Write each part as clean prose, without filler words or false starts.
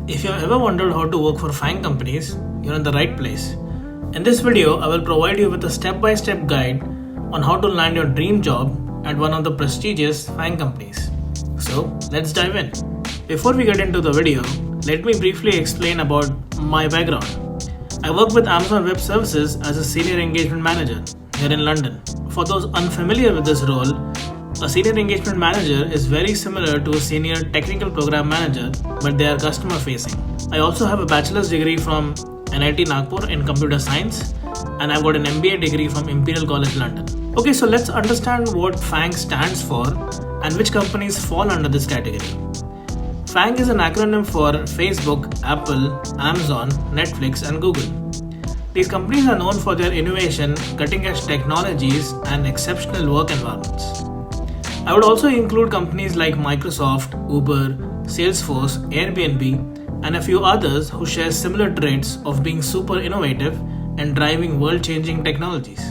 If you have ever wondered how to work for FAANG companies, you're in the right place. In this video, I will provide you with a step-by-step guide on how to land your dream job at one of the prestigious FAANG companies. So, let's dive in. Before we get into the video, let me briefly explain about my background. I work with Amazon Web Services as a Senior Engagement Manager here in London. For those unfamiliar with this role, a Senior Engagement Manager is very similar to a Senior Technical Program Manager, but they are customer facing. I also have a bachelor's degree from NIT Nagpur in Computer Science, and I've got an MBA degree from Imperial College London. Okay, so let's understand what FAANG stands for and which companies fall under this category. FAANG is an acronym for Facebook, Apple, Amazon, Netflix, and Google. These companies are known for their innovation, cutting-edge technologies, and exceptional work environments. I would also include companies like Microsoft, Uber, Salesforce, Airbnb, and a few others who share similar traits of being super innovative and driving world-changing technologies.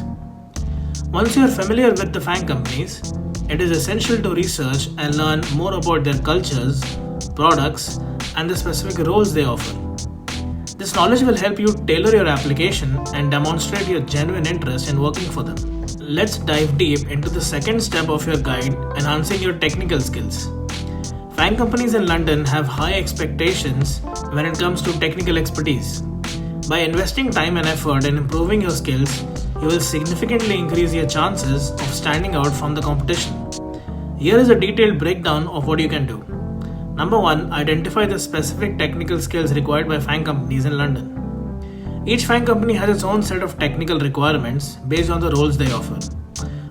Once you are familiar with the FAANG companies, it is essential to research and learn more about their cultures, products, and the specific roles they offer. This knowledge will help you tailor your application and demonstrate your genuine interest in working for them. Let's dive deep into the second step of your guide, enhancing your technical skills. FAANG companies in London have high expectations when it comes to technical expertise. By investing time and effort in improving your skills, you will significantly increase your chances of standing out from the competition. Here is a detailed breakdown of what you can do. Number 1. Identify the specific technical skills required by FAANG companies in London. Each FAANG company has its own set of technical requirements based on the roles they offer.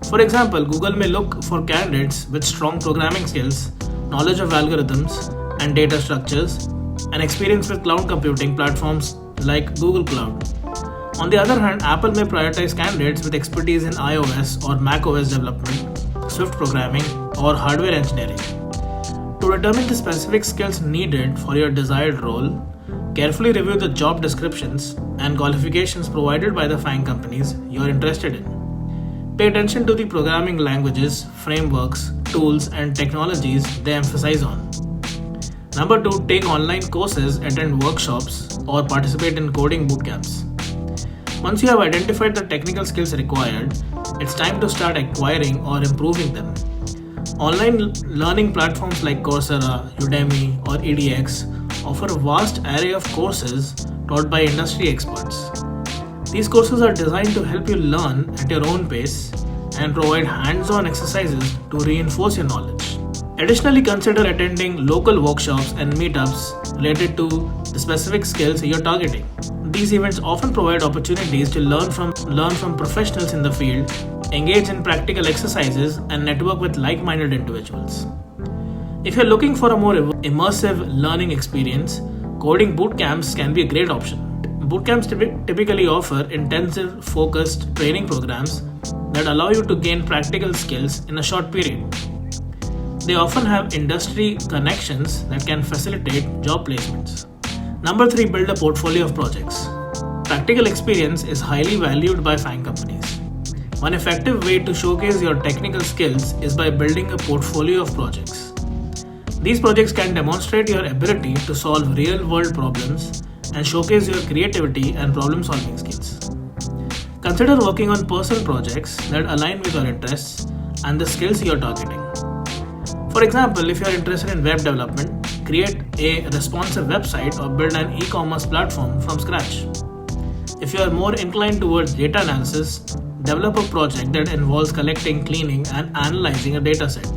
For example, Google may look for candidates with strong programming skills, knowledge of algorithms and data structures, and experience with cloud computing platforms like Google Cloud. On the other hand, Apple may prioritize candidates with expertise in iOS or macOS development, Swift programming, or hardware engineering. To determine the specific skills needed for your desired role, carefully review the job descriptions and qualifications provided by the FAANG companies you are interested in. Pay attention to the programming languages, frameworks, tools, and technologies they emphasize on. Number 2. Take online courses, attend workshops, or participate in coding bootcamps. Once you have identified the technical skills required, it's time to start acquiring or improving them. Online learning platforms like Coursera, Udemy, or edX offer a vast array of courses taught by industry experts. These courses are designed to help you learn at your own pace and provide hands-on exercises to reinforce your knowledge. Additionally, consider attending local workshops and meetups related to the specific skills you're targeting. These events often provide opportunities to learn from professionals in the field, engage in practical exercises, and network with like-minded individuals. If you're looking for a more immersive learning experience, coding bootcamps can be a great option. Bootcamps typically offer intensive, focused training programs that allow you to gain practical skills in a short period. They often have industry connections that can facilitate job placements. Number 3. Build a portfolio of projects. Practical experience is highly valued by FAANG companies. One effective way to showcase your technical skills is by building a portfolio of projects. These projects can demonstrate your ability to solve real-world problems and showcase your creativity and problem-solving skills. Consider working on personal projects that align with your interests and the skills you are targeting. For example, if you are interested in web development, create a responsive website or build an e-commerce platform from scratch. If you are more inclined towards data analysis, develop a project that involves collecting, cleaning, and analyzing a dataset.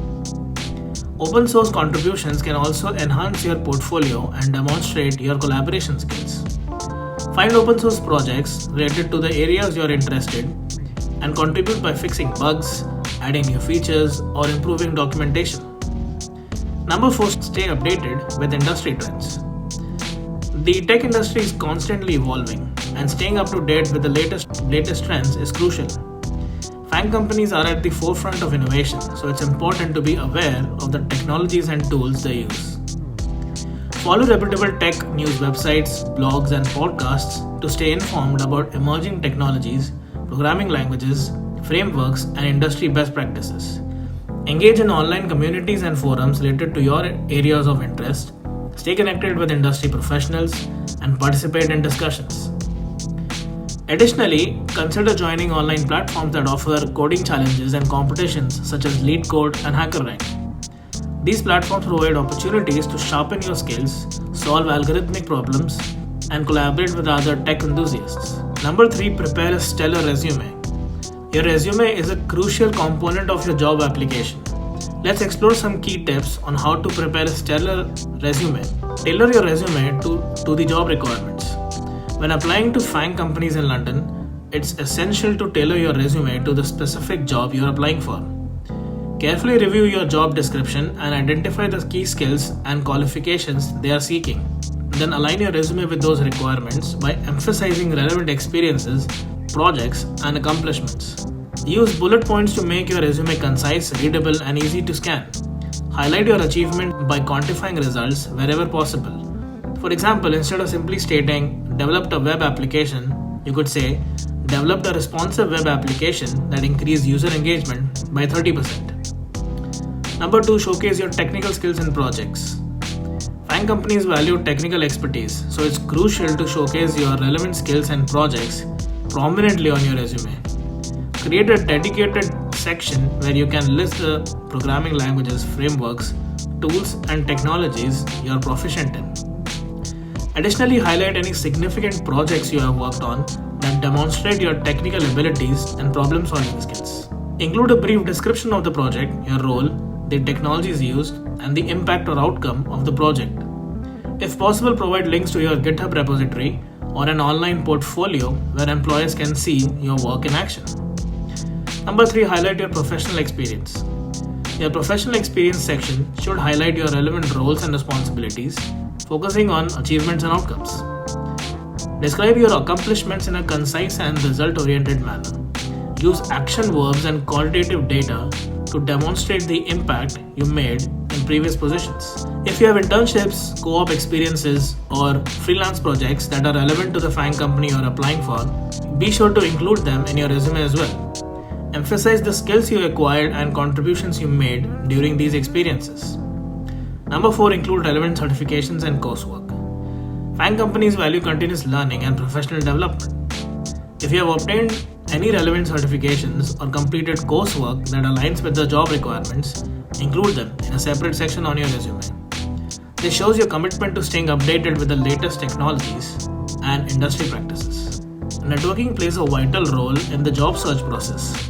Open source contributions can also enhance your portfolio and demonstrate your collaboration skills. Find open source projects related to the areas you are interested and contribute by fixing bugs, adding new features, or improving documentation. Number 4. Stay updated with industry trends. The tech industry is constantly evolving, and staying up to date with the latest trends is crucial. FAANG companies are at the forefront of innovation, so it's important to be aware of the technologies and tools they use. Follow reputable tech news websites, blogs, and podcasts to stay informed about emerging technologies, programming languages, frameworks, and industry best practices. Engage in online communities and forums related to your areas of interest. stay connected with industry professionals, and participate in discussions. Additionally, consider joining online platforms that offer coding challenges and competitions such as LeetCode and HackerRank. These platforms provide opportunities to sharpen your skills, solve algorithmic problems, and collaborate with other tech enthusiasts. Number 3, prepare a stellar resume. Your resume is a crucial component of your job application. Let's explore some key tips on how to prepare a stellar resume. Tailor your resume to the job requirements. When applying to FAANG companies in London, it's essential to tailor your resume to the specific job you're applying for. Carefully review your job description and identify the key skills and qualifications they are seeking. Then align your resume with those requirements by emphasizing relevant experiences, projects, and accomplishments. Use bullet points to make your resume concise, readable, and easy to scan. Highlight your achievement by quantifying results wherever possible. For example, instead of simply stating, developed a web application, you could say, developed a responsive web application that increased user engagement by 30%. Number 2, showcase your technical skills and projects. FAANG companies value technical expertise, so it's crucial to showcase your relevant skills and projects prominently on your resume. Create a dedicated section where you can list the programming languages, frameworks, tools, and technologies you are proficient in. Additionally, highlight any significant projects you have worked on that demonstrate your technical abilities and problem-solving skills. Include a brief description of the project, your role, the technologies used, and the impact or outcome of the project. If possible, provide links to your GitHub repository or an online portfolio where employers can see your work in action. Number 3, highlight your professional experience. Your professional experience section should highlight your relevant roles and responsibilities, focusing on achievements and outcomes. Describe your accomplishments in a concise and result-oriented manner. Use action verbs and qualitative data to demonstrate the impact you made in previous positions. If you have internships, co-op experiences, or freelance projects that are relevant to the FAANG company you're applying for, be sure to include them in your resume as well. Emphasize the skills you acquired and contributions you made during these experiences. Number 4, include relevant certifications and coursework. FAANG companies value continuous learning and professional development. If you have obtained any relevant certifications or completed coursework that aligns with the job requirements, include them in a separate section on your resume. This shows your commitment to staying updated with the latest technologies and industry practices. Networking plays a vital role in the job search process.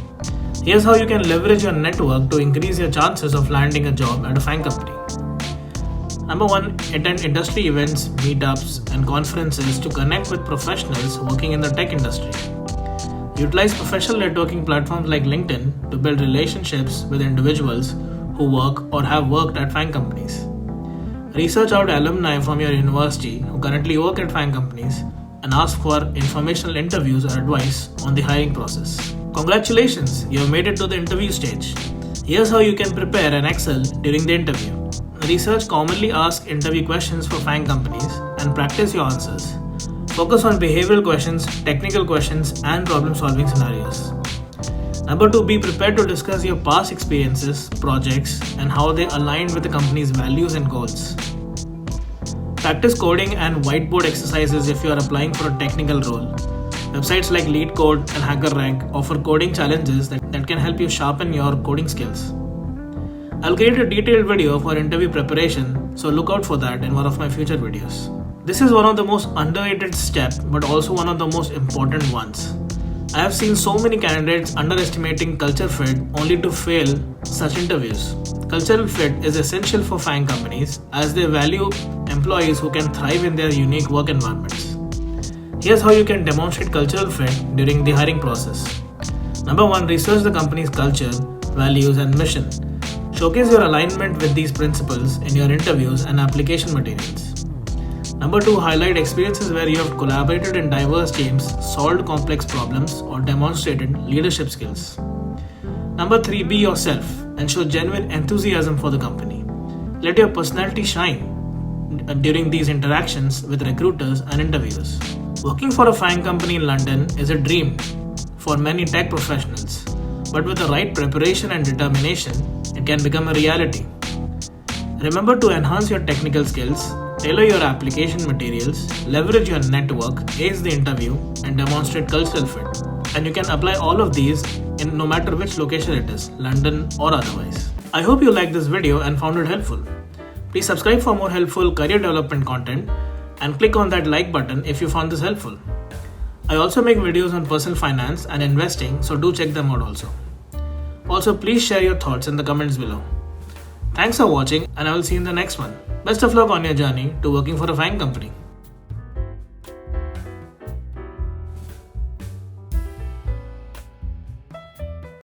Here's how you can leverage your network to increase your chances of landing a job at a FAANG company. Number 1, attend industry events, meetups, and conferences to connect with professionals working in the tech industry. Utilize professional networking platforms like LinkedIn to build relationships with individuals who work or have worked at FAANG companies. Research out alumni from your university who currently work at FAANG companies and ask for informational interviews or advice on the hiring process. Congratulations, you have made it to the interview stage. Here's how you can prepare and excel during the interview. Research commonly asked interview questions for FAANG companies and practice your answers. Focus on behavioral questions, technical questions, and problem-solving scenarios. Number 2, be prepared to discuss your past experiences, projects, and how they align with the company's values and goals. Practice coding and whiteboard exercises if you are applying for a technical role. Websites like LeetCode and HackerRank offer coding challenges that can help you sharpen your coding skills. I'll create a detailed video for interview preparation, so look out for that in one of my future videos. This is one of the most underrated steps, but also one of the most important ones. I have seen so many candidates underestimating culture fit only to fail such interviews. Cultural fit is essential for FAANG companies as they value employees who can thrive in their unique work environments. Here's how you can demonstrate cultural fit during the hiring process. Number 1, research the company's culture, values, and mission. Showcase your alignment with these principles in your interviews and application materials. Number 2, highlight experiences where you have collaborated in diverse teams, solved complex problems, or demonstrated leadership skills. Number 3, be yourself and show genuine enthusiasm for the company. Let your personality shine during these interactions with recruiters and interviewers. Working for a FAANG company in London is a dream for many tech professionals, but with the right preparation and determination, it can become a reality. Remember to enhance your technical skills, tailor your application materials, leverage your network, ace the interview, and demonstrate cultural fit. And you can apply all of these in no matter which location it is, London or otherwise. I hope you liked this video and found it helpful. Please subscribe for more helpful career development content and click on that like button if you found this helpful. I also make videos on personal finance and investing, so do check them out also. Also, please share your thoughts in the comments below. Thanks for watching, and I will see you in the next one. Best of luck on your journey to working for a FAANG company.